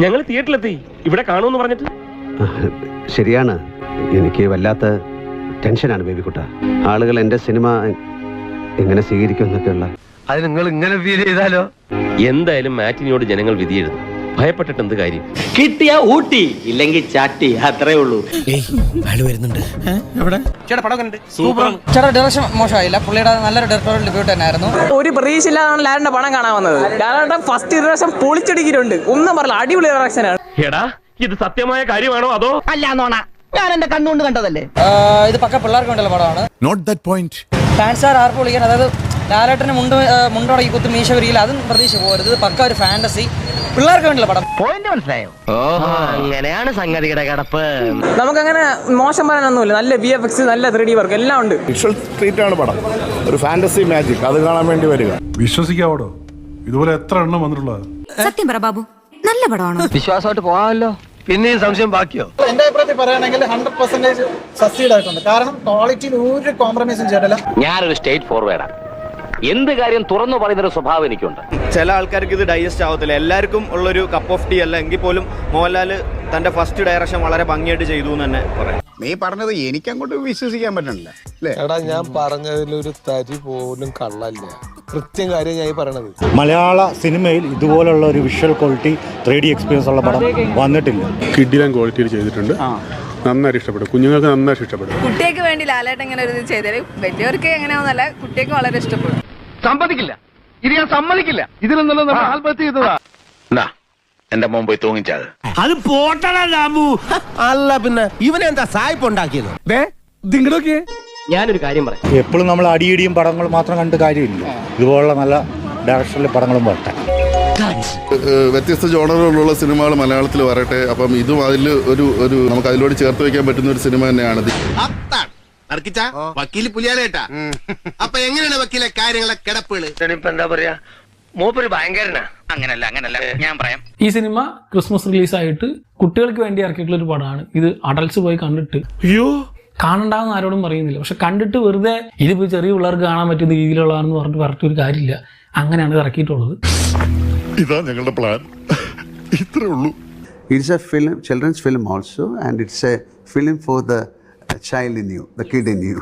ഞങ്ങൾ തിയേറ്ററിലെത്തി, ഇവിടെ കാണുമെന്ന് പറഞ്ഞിട്ട്. ശരിയാണ്, എനിക്ക് വല്ലാത്ത ടെൻഷനാണ് ബേബിക്കുട്ട. ആളുകൾ എൻ്റെ സിനിമ എങ്ങനെ സ്വീകരിക്കും എന്നൊക്കെയുള്ള. അത് നിങ്ങൾ ഇങ്ങനെ ഫീൽ ചെയ്താലോ? എന്തായാലും മാറ്റിനിയോട് ജനങ്ങൾ വിധിയെഴുതും. ഭയപ്പെട്ടിട്ട് എന്ത് കാര്യം? കിട്ടിയ ഊട്ടി, ഇല്ലെങ്കിൽ ചാട്ടി, അത്രേ ഉള്ളൂ. ചേട്ടാ ഡയറക്ഷൻ മോശമായില്ല, പുള്ളിയുടെ നല്ലൊരു ഡയറക്ടറൽ ഡെബ്യൂട്ട് തന്നെയായിരുന്നു. ഒരു പ്രതീക്ഷയില്ലാതാണ് ലാലിന്റെ പണം കാണാൻ വന്നത്. ലാലേട്ടൻ ഫസ്റ്റ് ഡയറക്ഷൻ പൊളിച്ചടിക്കിട്ടുണ്ട്, ഒന്നും പറയില്ല, അടിപൊളി ഡയറക്ഷനാണ്. എടാ, ഇത് സത്യമായ കാര്യമാണോ അതോ അല്ല നോണ? ഞാൻ എന്റെ കണ്ണുകൊണ്ട് കണ്ടതല്ലേ. ഇത് പക്ക പിള്ളേർക്ക് വേണ്ടിയുള്ള പടമാണ്. Not that point. ഫാൻസാർ ആർപ്പ് വിളിക്കാൻ, അതായത് ലാലേട്ടന് മുണ്ടോടെ കുത്ത് മീശ വരികില്ല, അതും പ്രതീക്ഷ പോകരുത്. ഇത് പക്ക ഒരു ഫാന്റസി പിള്ളേർക്ക് വേണ്ടിയുള്ള പടം. പോയിന്റ് മനസ്സിലായോ? അങ്ങനെയാണ് സംഗതിയുടെ കിടപ്പ്. നമുക്കങ്ങനെ മോശം പറയാനൊന്നുമില്ല. നല്ല VFX, നല്ല 3D വർക്ക് എല്ലാം ഉണ്ട്. വിഷ്വൽ ട്രീറ്റ് ആണ് പടം, ഒരു ഫാന്റസി മാജിക്, അത് കാണാൻ വേണ്ടി വരിക. വിശ്വസിക്കാവോ? ഇതുപോലെ എത്ര എണ്ണം വന്നിട്ടുള്ളത്? സത്യം പറ ബാബു, നല്ല പടമാണോ? വിശ്വാസമായിട്ട് പോകാമല്ലോ. പിന്നെയും സംശയം ബാക്കിയോ? എന്റെ അഭിപ്രായത്തിൽ പറയുകയാണെങ്കിൽ 100% സക്സീഡ് ആയിട്ടുണ്ട്. കാരണം ക്വാളിറ്റിയിൽ ഒരു കോംപ്രമൈസും ചെയ്തിട്ടില്ല. ഞാനൊരു സ്റ്റേറ്റ് ഫോർവേഡാണ്. എന്ത് കാര്യം തുറന്നു പറയുന്നൊരു സ്വഭാവം എനിക്കുണ്ട്. ചില ആൾക്കാർക്ക് ഇത് ഡൈജസ്റ്റ് ആവത്തില്ല. എല്ലാവർക്കും ഉള്ളൊരു കപ്പ് ഓഫ് ടീ അല്ല. എങ്കിൽ പോലും മോഹൻലാൽ തന്റെ ഫസ്റ്റ് ഡയറക്ഷൻ വളരെ ഭംഗിയായിട്ട് ചെയ്തു എന്ന് തന്നെ പറയാം. നീ പറഞ്ഞത് എനിക്ക് അങ്ങോട്ട് വിശ്വസിക്കാൻ പറ്റണില്ല. എടാ, ഞാൻ പറഞ്ഞതിലൊരു തരി പോലും കള്ളല്ല. കൃത്യം കാര്യം ഞാൻ പറയണത്. മലയാള സിനിമയിൽ ഇതുപോലുള്ള ഒരു വിഷ്വൽ ക്വാളിറ്റി 3D എക്സ്പീരിയൻസ് ഉള്ള പടം വന്നിട്ടില്ല. കിഡിലൻ ക്വാളിറ്റിയിൽ ചെയ്തിട്ടുണ്ട്. നന്നായിട്ട് ഇഷ്ടപ്പെടും, കുഞ്ഞുങ്ങൾക്ക് നന്നായിട്ട് ഇഷ്ടപ്പെടും. കുട്ടികൾക്ക് വേണ്ടി ലാലേട്ടൻ ഇങ്ങനെ ഒരു ചെയ്താൽ വലിയവർക്ക് എങ്ങനെയാണെന്നല്ല, കുട്ടികൾക്ക് വളരെ ഇഷ്ടപ്പെടും. സമ്മതിക്കില്ല, ഇത് ഞാൻ സമ്മതിക്കില്ല. ഇതിലൊന്നും ആത്മഹത്യ ചെയ്തതാ. എന്റെ മോൻ പോയി തൂങ്ങിച്ചത്. അത് പോട്ടടാ രാമു. അല്ല പിന്നെ ഇവനെന്താ സായിപ്പ് ഉണ്ടാക്കിയത്? ഞാനൊരു കാര്യം പറയാം. എപ്പോഴും നമ്മൾ അടിയിടിയും പടങ്ങൾ മാത്രം കണ്ട് കാര്യമില്ല. ഇതുപോലുള്ള നല്ല ഡയറക്ഷനിലെ പടങ്ങളും വരട്ടെ. വ്യത്യസ്ത ജോണറുകളുള്ള സിനിമകൾ മലയാളത്തിൽ വരട്ടെ. അപ്പം ഇതും അതിൽ ഒരു നമുക്ക് അതിലൂടെ ചേർത്ത് വെക്കാൻ പറ്റുന്ന ഒരു സിനിമ തന്നെയാണിത്. വക്കീല് പുലിയാലേട്ടാ. അപ്പൊ എങ്ങനെയാണ് വക്കീലെ കാര്യങ്ങളെ കിടപ്പുകള്? ഇപ്പൊ എന്താ പറയാ, മൂപ്പര് ഭയങ്കരനാ. അങ്ങനല്ല ഞാൻ പറയാം. ഈ സിനിമ ക്രിസ്മസ് റിലീസായിട്ട് കുട്ടികൾക്ക് വേണ്ടി ഇറക്കിയിട്ടുള്ള ഒരു പടമാണ്. ഇത് അഡൽട്സ് പോയി കണ്ടിട്ട് കാണണ്ടാന്ന് ആരോടും പറയുന്നില്ല. പക്ഷെ കണ്ടിട്ട് വെറുതെ ഇതിപ്പോ ചെറിയ പിള്ളേർക്ക് കാണാൻ പറ്റുന്ന രീതിയിലുള്ളതാണെന്ന് പറഞ്ഞിട്ട് ഒരു കാര്യമില്ല. അങ്ങനെയാണ് ഇറക്കിയിട്ടുള്ളത്. ഇതാ ഞങ്ങളുടെ പ്ലാൻ, ഇത്രേ ഉള്ളൂ. It's A film, children's film also, and it's A film for the child in you, the kid in you.